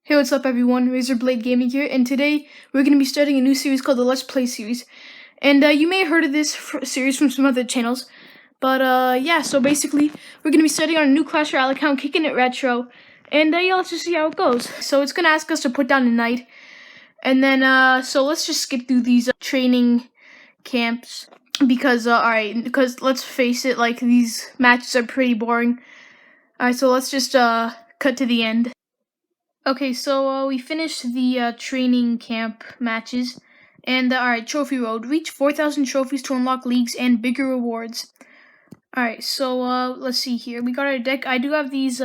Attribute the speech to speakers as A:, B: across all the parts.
A: Hey, what's up everyone? Razorblade Gaming here, and today we're going to be starting a new series called the Let's Play series. And you may have heard of this series from some other channels, but yeah, so basically we're going to be starting on a new Clash Royale account, Kicking It Retro, and yeah, let's just see how it goes. So it's going to ask us to put down a knight, and then so let's just skip through these training camps, because alright, because let's face it, like, these matches are pretty boring. Alright, so let's just cut to the end. Okay, so we finished the training camp matches, and alright, Trophy Road. Reach 4,000 trophies to unlock leagues and bigger rewards. Alright, so let's see here. We got our deck. I do have these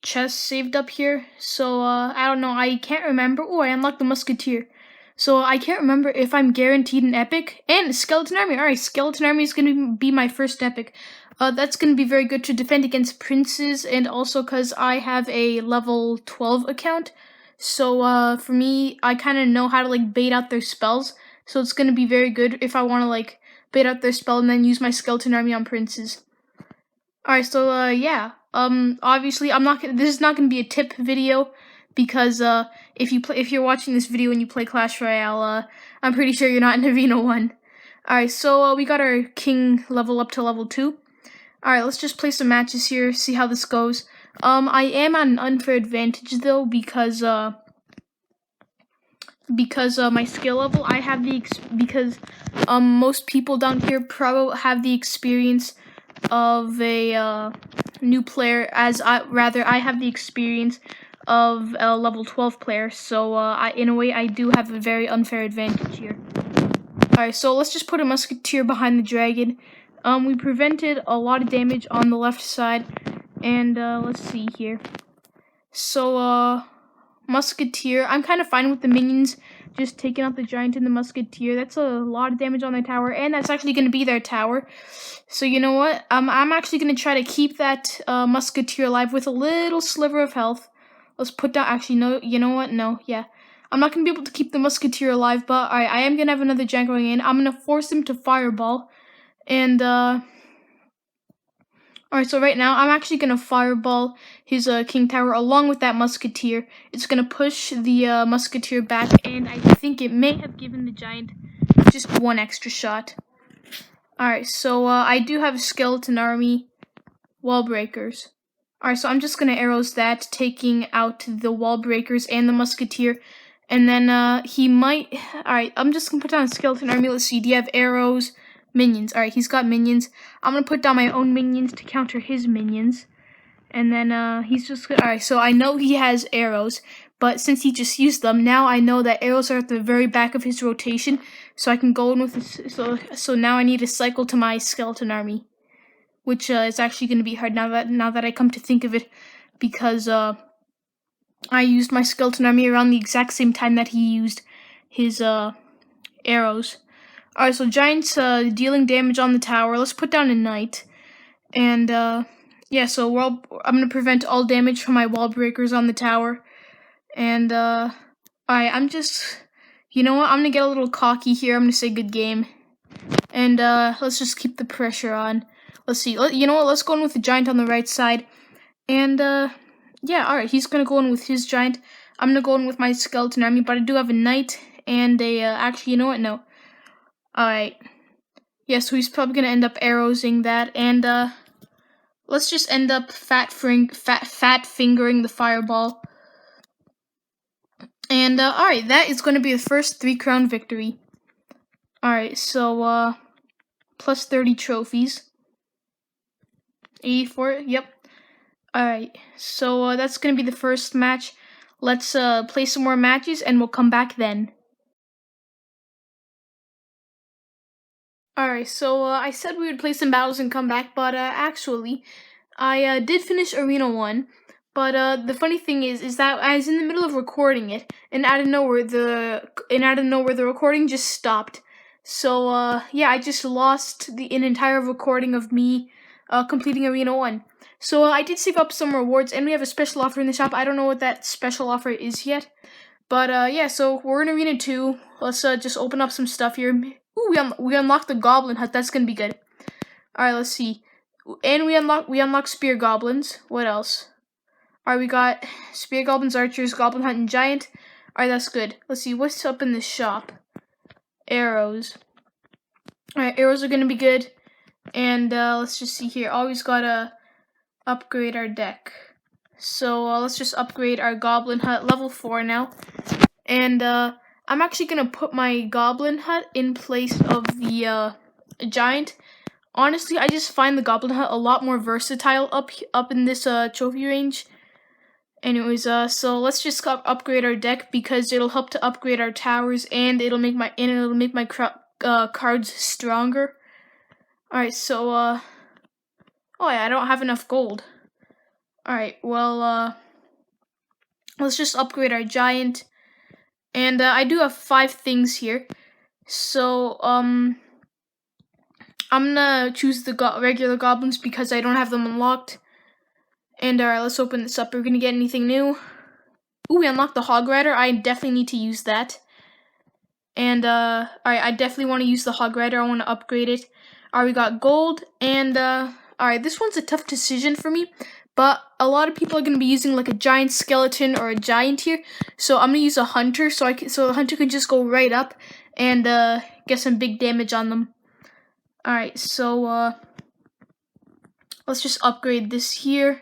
A: chests saved up here, so I don't know. I can't remember. Oh, I unlocked the Musketeer. So I can't remember if I'm guaranteed an epic. And Skeleton Army. Alright, Skeleton Army is going to be my first epic. That's going to be very good to defend against princes, and also because I have a level 12 account. So for me, I kind of know how to like bait out their spells. So it's going to be very good if I want to like bait out their spell and then use my Skeleton Army on princes. Alright, so yeah. Obviously this is not gonna be a tip video, because if you're watching this video and you play Clash Royale, I'm pretty sure you're not in Arena 1. Alright, so we got our king level up to level 2. Alright, let's just play some matches here, see how this goes. I am at an unfair advantage though, because my skill level, I have because most people down here probably have the experience of a new player, I have the experience of a level 12 player, so in a way I do have a very unfair advantage here. Alright, so let's just put a Musketeer behind the dragon. We prevented a lot of damage on the left side, and let's see here. So Musketeer, I'm kind of fine with the minions just taking out the giant and the Musketeer. That's a lot of damage on their tower, and that's actually going to be their tower. So you know what? I'm actually going to try to keep that Musketeer alive with a little sliver of health. Let's put down, actually, no, you know what? No, yeah. I'm not going to be able to keep the Musketeer alive, but I am going to have another giant going in. I'm going to force him to fireball. And, alright, so right now, I'm actually going to fireball his king tower along with that Musketeer. It's going to push the Musketeer back, and I think it may have given the giant just one extra shot. Alright, so I do have a Skeleton Army wall breakers. Alright, so I'm just going to arrows that, taking out the wall breakers and the Musketeer. And then he might... Alright, I'm just going to put down a Skeleton Army. Let's see, do you have arrows? Minions. Alright, he's got minions. I'm going to put down my own minions to counter his minions. And then he's just... Alright, so I know he has arrows, but since he just used them, now I know that arrows are at the very back of his rotation, so I can go in with this. So now I need to cycle to my Skeleton Army, which is actually going to be hard now that I come to think of it, because I used my Skeleton Army around the exact same time that he used his arrows. Alright, so giants dealing damage on the tower. Let's put down a knight. And yeah, so I'm going to prevent all damage from my wall breakers on the tower. And alright, I'm just, you know what, I'm going to get a little cocky here. I'm going to say good game. And let's just keep the pressure on. Let's see, you know what, let's go in with the giant on the right side. And yeah, alright, he's going to go in with his giant. I'm going to go in with my Skeleton Army, but I do have a knight and a, actually, you know what, no. Alright. Yeah, so he's probably going to end up arrowsing that, and let's just end up fat fingering the fireball. And alright, that is going to be the first 3-crown victory. Alright, so plus 30 trophies. 84, yep. Alright, so that's going to be the first match. Let's play some more matches, and we'll come back then. Alright, so I said we would play some battles and come back, but actually, I did finish Arena 1, but the funny thing is that I was in the middle of recording it, and out of nowhere the recording just stopped. So yeah, I just lost an entire recording of me completing Arena 1. So I did save up some rewards, and we have a special offer in the shop. I don't know what that special offer is yet, but yeah, so we're in Arena 2. Let's just open up some stuff here. Ooh, we unlocked the Goblin Hut. That's gonna be good. Alright, let's see. And we unlock Spear Goblins. What else? Alright, we got spear goblins, archers, goblin hut, and giant. Alright, that's good. Let's see, what's up in the shop? Arrows. Alright, arrows are gonna be good. And let's just see here. Always gotta upgrade our deck. So let's just upgrade our goblin hut, level 4 now. And I'm actually gonna put my goblin hut in place of the giant. Honestly, I just find the goblin hut a lot more versatile up in this trophy range. Anyways, so let's just upgrade our deck because it'll help to upgrade our towers and it'll make my cards stronger. All right, so oh yeah, I don't have enough gold. All right, well let's just upgrade our giant. And I do have 5 things here. So I'm gonna choose the regular goblins because I don't have them unlocked. And alright, let's open this up. Are we gonna get anything new? Ooh, we unlocked the Hog Rider. I definitely need to use that. And alright, I definitely want to use the Hog Rider. I want to upgrade it. Alright, we got gold. And alright, this one's a tough decision for me. But a lot of people are gonna be using like a giant skeleton or a giant here. So I'm gonna use a hunter so the hunter can just go right up and get some big damage on them. Alright, so let's just upgrade this here.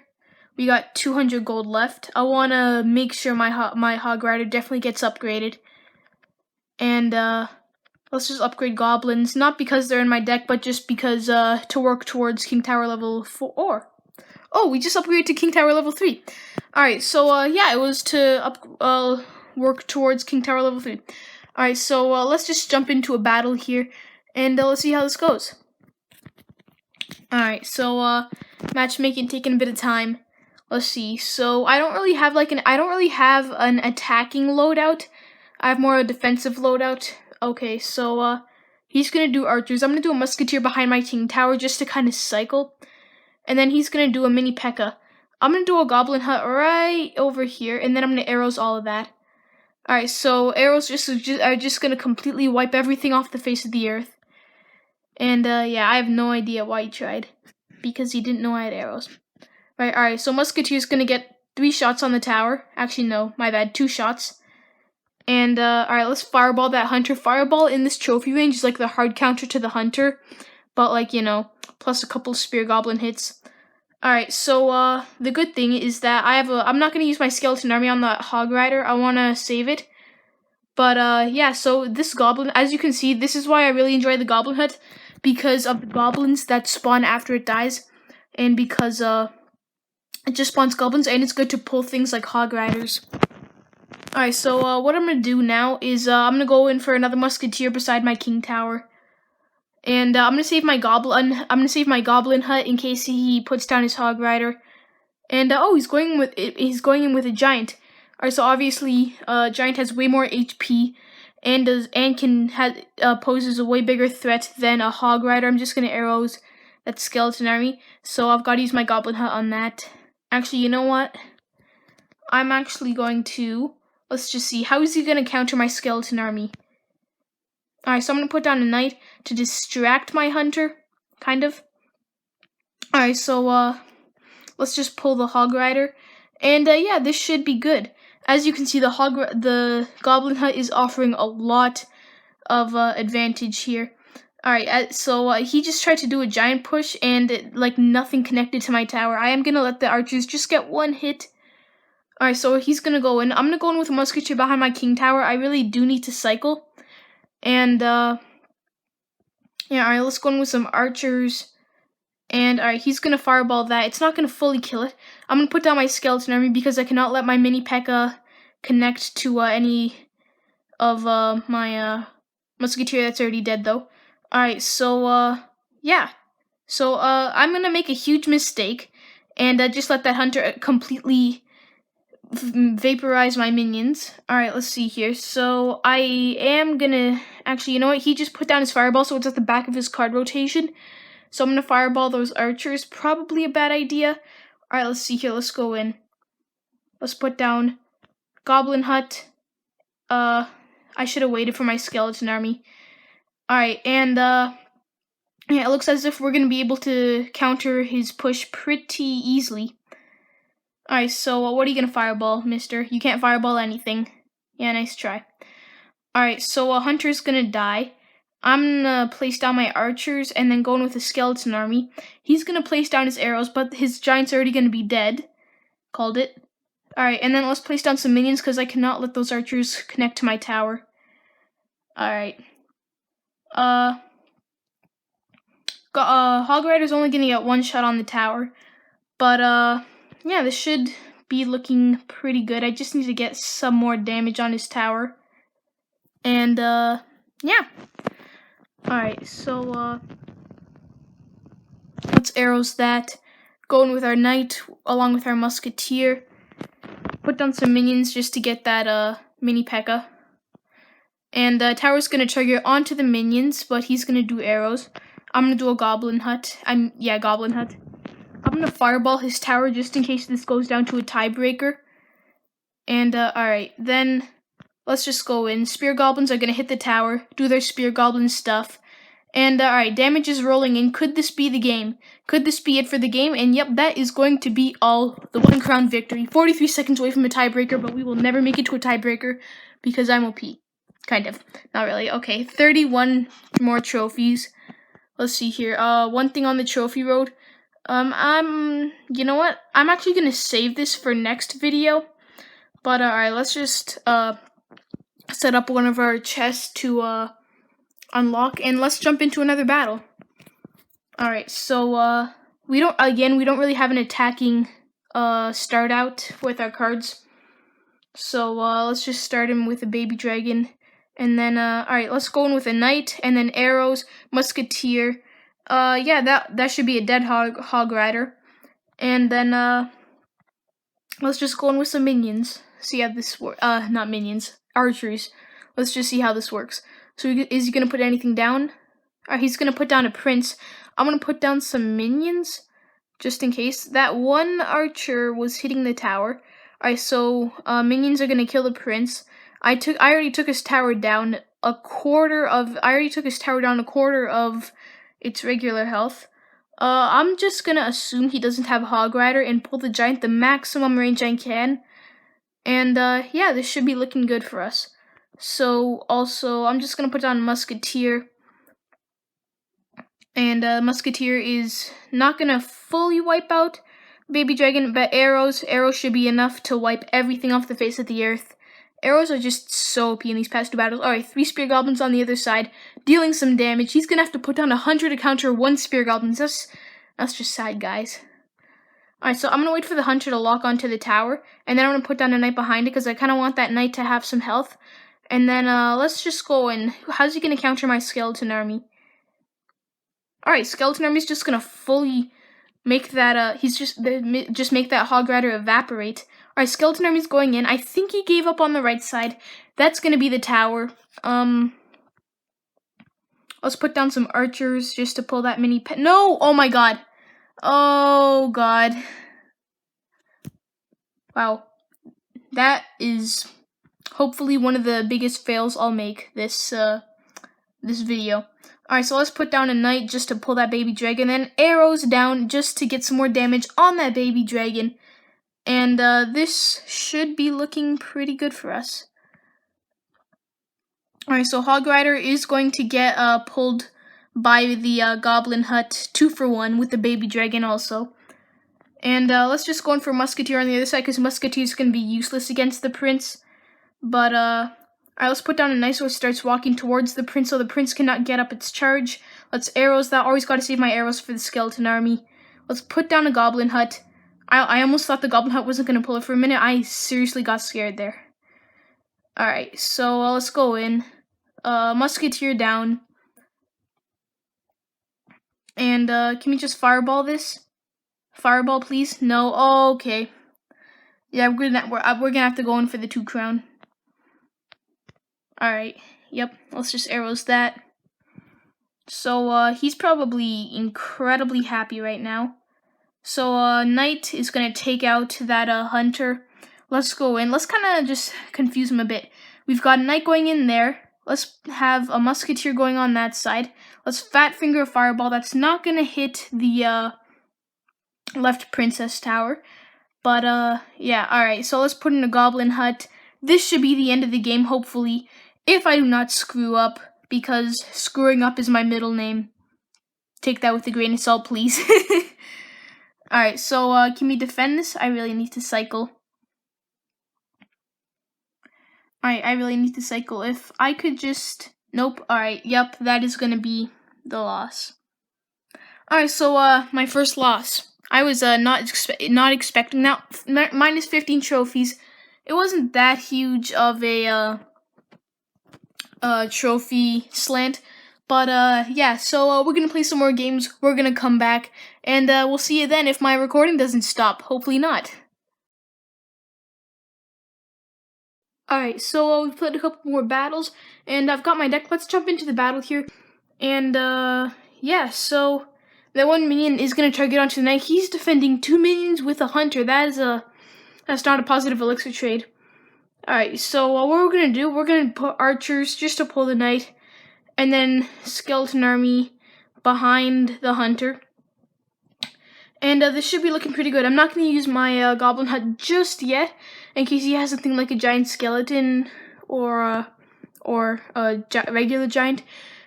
A: We got 200 gold left. I want to make sure my Hog Rider definitely gets upgraded. And let's just upgrade goblins, not because they're in my deck, but just because to work towards King Tower level 4. Oh, we just upgraded to King Tower level 3. Alright, so yeah, it was to work towards King Tower level 3. Alright, so let's just jump into a battle here, and let's see how this goes. Alright, so matchmaking taking a bit of time. Let's see. So I don't really have an attacking loadout. I have more of a defensive loadout. Okay, so he's gonna do archers. I'm gonna do a musketeer behind my king tower just to kind of cycle, and then he's gonna do a mini P.E.K.K.A. I'm gonna do a goblin hut right over here, and then I'm gonna arrows all of that. All right, so arrows are just gonna completely wipe everything off the face of the earth. And yeah, I have no idea why he tried, because he didn't know I had arrows. Right, alright, so Musketeer's gonna get 3 shots on the tower. Actually, no, my bad, 2 shots. And, alright, let's fireball that hunter. Fireball in this trophy range is like the hard counter to the hunter, but like, you know, plus a couple spear goblin hits. Alright, so, the good thing is that I'm not gonna use my skeleton army on the Hog Rider. I wanna save it. But, yeah, so this goblin, as you can see, this is why I really enjoy the goblin hut, because of the goblins that spawn after it dies, and because, it just spawns goblins, and it's good to pull things like Hog Riders. Alright, so what I'm gonna do now is I'm gonna go in for another musketeer beside my king tower. And I'm gonna save my goblin hut in case he puts down his Hog Rider. And oh, he's going in with a giant. Alright, so obviously giant has way more HP and poses a way bigger threat than a Hog Rider. I'm just gonna arrows that skeleton army. So I've gotta use my goblin hut on that. Actually, you know what? I'm actually going to... Let's just see. How is he going to counter my skeleton army? Alright, so I'm going to put down a knight to distract my hunter. Kind of. Alright, so let's just pull the Hog Rider. And yeah, this should be good. As you can see, the Goblin Hut is offering a lot of advantage here. Alright, so he just tried to do a giant push and like nothing connected to my tower. I am going to let the archers just get 1 hit. Alright, so he's going to go in. I'm going to go in with a musketeer behind my king tower. I really do need to cycle. And yeah, alright, let's go in with some archers. And alright, he's going to fireball that. It's not going to fully kill it. I'm going to put down my skeleton army because I cannot let my mini P.E.K.K.A. connect to any of my musketeer that's already dead though. Alright, so, yeah. So, I'm gonna make a huge mistake and just let that hunter completely vaporize my minions. Alright, let's see here. So, I am gonna... Actually, you know what? He just put down his fireball, so it's at the back of his card rotation. So, I'm gonna fireball those archers. Probably a bad idea. Alright, let's see here. Let's go in. Let's put down Goblin Hut. I should have waited for my skeleton army. Alright, and yeah, it looks as if we're going to be able to counter his push pretty easily. Alright, so what are you gonna fireball, mister? You can't fireball anything. Yeah, nice try. Alright, so Hunter's gonna die. I'm gonna place down my archers and then go in with a skeleton army. He's gonna place down his arrows, but his giant's already gonna be dead. Called it. Alright, and then let's place down some minions because I cannot let those archers connect to my tower. Alright. Hog Rider's only gonna get one shot on the tower. But, yeah, this should be looking pretty good. I just need to get some more damage on his tower. And, yeah. Alright, so, let's arrows that. Go in with our knight, along with our musketeer. Put down some minions just to get that, mini P.E.K.K.A. And, tower's gonna trigger onto the minions, but he's gonna do arrows. I'm gonna do a goblin hut. Goblin hut. I'm gonna fireball his tower just in case this goes down to a tiebreaker. And, alright, then let's just go in. Spear goblins are gonna hit the tower, do their spear goblin stuff. And, alright, damage is rolling in. Could this be the game? Could this be it for the game? And yep, that is going to be all. The 1 crown victory. 43 seconds away from a tiebreaker, but we will never make it to a tiebreaker because I'm OP. Kind of. Not really. Okay, 31 more trophies. Let's see here. One thing on the trophy road. You know what? I'm actually gonna save this for next video. But, alright, let's just, set up one of our chests to, unlock, and let's jump into another battle. Alright, so, we don't really have an attacking, start out with our cards. So, let's just start him with a baby dragon. And then, alright, let's go in with a knight, and then arrows, musketeer. Yeah, that should be a dead hog rider. And then, let's just go in with some minions. See how this works. Not minions, archers. Let's just see how this works. So, is he gonna put anything down? He's gonna put down a prince. I'm gonna put down some minions, just in case. That one archer was hitting the tower. Alright, so, minions are gonna kill the prince. I already took his tower down a quarter of its regular health. I'm just gonna assume he doesn't have a hog rider and pull the giant the maximum range I can. And, yeah, this should be looking good for us. So, also, I'm just gonna put down musketeer. And, musketeer is not gonna fully wipe out baby dragon, but arrows should be enough to wipe everything off the face of the earth. Arrows are just so OP in these past 2 battles. Alright, 3 spear goblins on the other side, dealing some damage. He's gonna have to put down 100 to counter 1 spear goblins. That's just sad, guys. Alright, so I'm gonna wait for the hunter to lock onto the tower, and then I'm gonna put down a knight behind it, because I kind of want that knight to have some health. And then, let's just go in. How's he gonna counter my skeleton army? Alright, skeleton army's just gonna fully make that, just make that hog rider evaporate. Alright, skeleton army's going in. I think he gave up on the right side. That's gonna be the tower. Let's put down some archers just to pull that mini pet. No! Oh my god. Oh god. Wow. That is hopefully one of the biggest fails I'll make this video. Alright, so let's put down a knight just to pull that baby dragon, then arrows down just to get some more damage on that baby dragon. And this should be looking pretty good for us. Alright, so Hog Rider is going to get pulled by the Goblin Hut 2 for 1 with the baby dragon also. And let's just go in for Musketeer on the other side, because Musketeer is going to be useless against the Prince. But, alright, let's put down a knight so it starts walking towards the Prince, so the Prince cannot get up its charge. Let's arrows that. Always got to save my arrows for the skeleton army. Let's put down a Goblin Hut. I almost thought the Goblin Hut wasn't going to pull it for a minute. I seriously got scared there. Alright, so let's go in. Musketeer down. And, can we just fireball this? Fireball, please? No? Oh, okay. Yeah, we're gonna have to go in for the 2 crown. Alright, yep, let's just arrows that. So, he's probably incredibly happy right now. So, Knight is gonna take out that, Hunter. Let's go in. Let's kind of just confuse him a bit. We've got a Knight going in there. Let's have a Musketeer going on that side. Let's Fat Finger a Fireball. That's not gonna hit the, left Princess Tower. But yeah, alright, so let's put in a goblin hut. This should be the end of the game, hopefully, if I do not screw up, because screwing up is my middle name. Take that with a grain of salt, please. Alright, so can we defend this? I really need to cycle. Alright, I really need to cycle. If I could just... Nope. Alright, yep, that is gonna be the loss. Alright, so my first loss. I was not expecting that. Minus 15 trophies. It wasn't that huge of a trophy slant. But yeah, so we're gonna play some more games. We're gonna come back, and we'll see you then if my recording doesn't stop. Hopefully not. Alright, so we've played a couple more battles, and I've got my deck. Let's jump into the battle here. And yeah, so that one minion is gonna target onto the knight. He's defending 2 minions with a hunter. That's not a positive elixir trade. Alright, so what we're gonna do, we're gonna put archers just to pull the knight, and then skeleton army behind the hunter. And this should be looking pretty good. I'm not going to use my goblin hut just yet, in case he has something like a giant skeleton or a regular giant.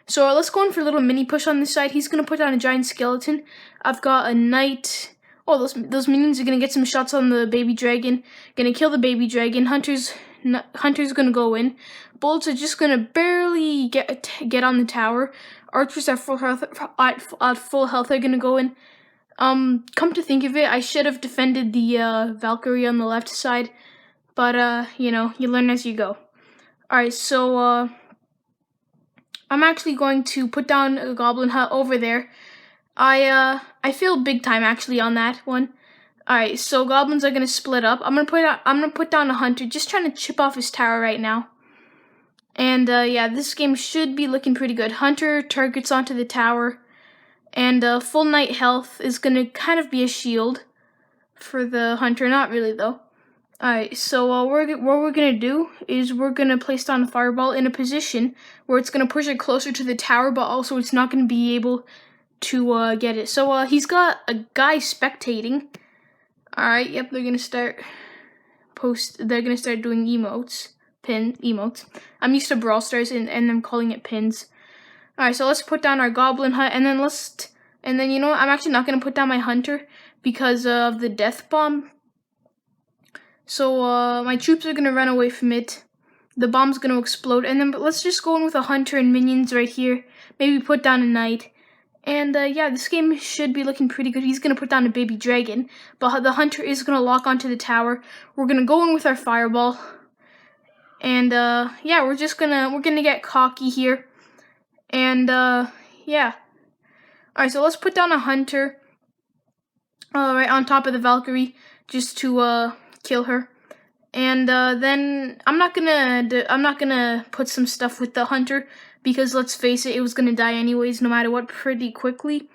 A: So let's go in for a little mini push on this side. He's going to put down a giant skeleton. I've got a knight. Oh, those minions are going to get some shots on the baby dragon. Going to kill the baby dragon. Hunter's going to go in. Bullets are just going to barely get on the tower. Archers at full health are going to go in. Come to think of it, I should have defended the Valkyrie on the left side, but you know, you learn as you go. Alright, so I'm actually going to put down a goblin hut over there. I feel big time actually on that one. Alright, so goblins are gonna split up. I'm gonna put down a hunter, just trying to chip off his tower right now. And yeah, this game should be looking pretty good. Hunter targets onto the tower. And full knight health is going to kind of be a shield for the hunter. Not really, though. Alright, so what we're going to do is we're going to place down a fireball in a position where it's going to push it closer to the tower, but also it's not going to be able to get it. So he's got a guy spectating. Alright, yep, they're going to start doing emotes. Emotes. I'm used to Brawl Stars and I'm calling it pins. Alright, so let's put down our goblin hut, and then you know what, I'm actually not going to put down my hunter because of the death bomb. So my troops are going to run away from it. The bomb's going to explode, and then but let's just go in with a hunter and minions right here. Maybe put down a knight. And yeah, this game should be looking pretty good. He's going to put down a baby dragon, but the hunter is going to lock onto the tower. We're going to go in with our fireball. And yeah, we're going to get cocky here. And yeah. Alright, so let's put down a hunter right on top of the Valkyrie just to kill her. And then I'm not gonna put some stuff with the hunter because let's face it, it was gonna die anyways no matter what pretty quickly.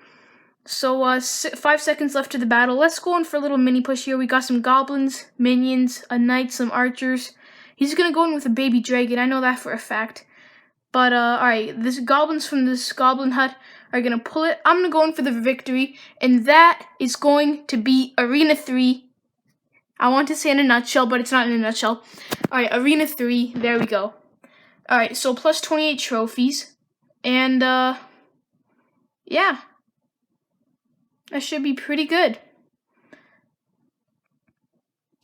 A: So 5 seconds left to the battle. Let's go in for a little mini push here. We got some goblins, minions, a knight, some archers. He's gonna go in with a baby dragon. I know that for a fact. But, alright, this goblins from this goblin hut are gonna pull it. I'm gonna go in for the victory, and that is going to be Arena 3. I want to say in a nutshell, but it's not in a nutshell. Alright, Arena 3, there we go. Alright, so plus 28 trophies, and, yeah. That should be pretty good.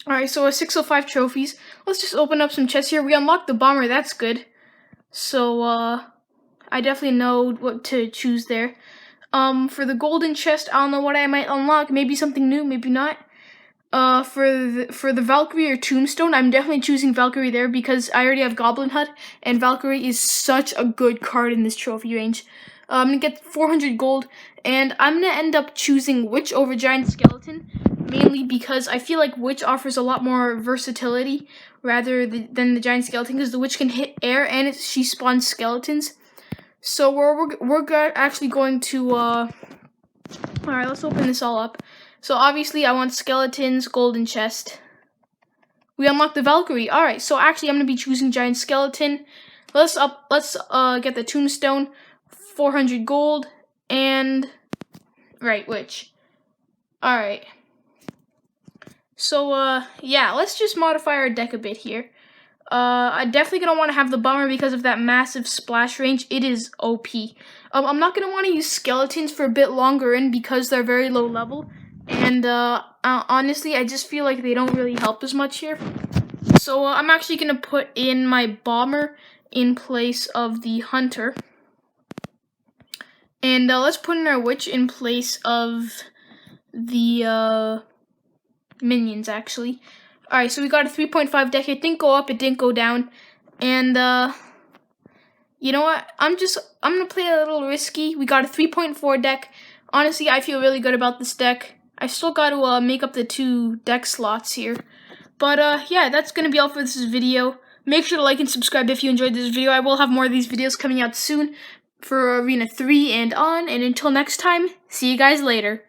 A: Alright, so 605 trophies. Let's just open up some chests here. We unlocked the bomber, that's good. So, I definitely know what to choose there. For the golden chest, I don't know what I might unlock. Maybe something new, maybe not. For the Valkyrie or Tombstone, I'm definitely choosing Valkyrie there because I already have Goblin Hut, and Valkyrie is such a good card in this trophy range. I'm gonna get 400 gold, and I'm gonna end up choosing Witch over Giant Skeleton, mainly because I feel like Witch offers a lot more versatility rather than the Giant Skeleton, because the Witch can hit air and she spawns skeletons. So we're actually going to, alright, let's open this all up. So obviously I want skeletons, golden chest. We unlocked the Valkyrie. Alright, so actually I'm gonna be choosing Giant Skeleton. Let's get the Tombstone, 400 gold, and right, Witch. Alright. So, yeah, let's just modify our deck a bit here. I definitely gonna want to have the Bummer because of that massive splash range. It is OP. I'm not gonna want to use Skeletons for a bit longer in because they're very low level. And, honestly, I just feel like they don't really help as much here. So, I'm actually gonna put in my Bomber in place of the Hunter. And, let's put in our Witch in place of the, minions, actually. Alright, so we got a 3.5 deck. It didn't go up, it didn't go down. And, you know what? I'm gonna play a little risky. We got a 3.4 deck. Honestly, I feel really good about this deck. I still got to make up the 2 deck slots here. But, yeah, that's gonna be all for this video. Make sure to like and subscribe if you enjoyed this video. I will have more of these videos coming out soon for Arena 3 and on. And until next time, see you guys later.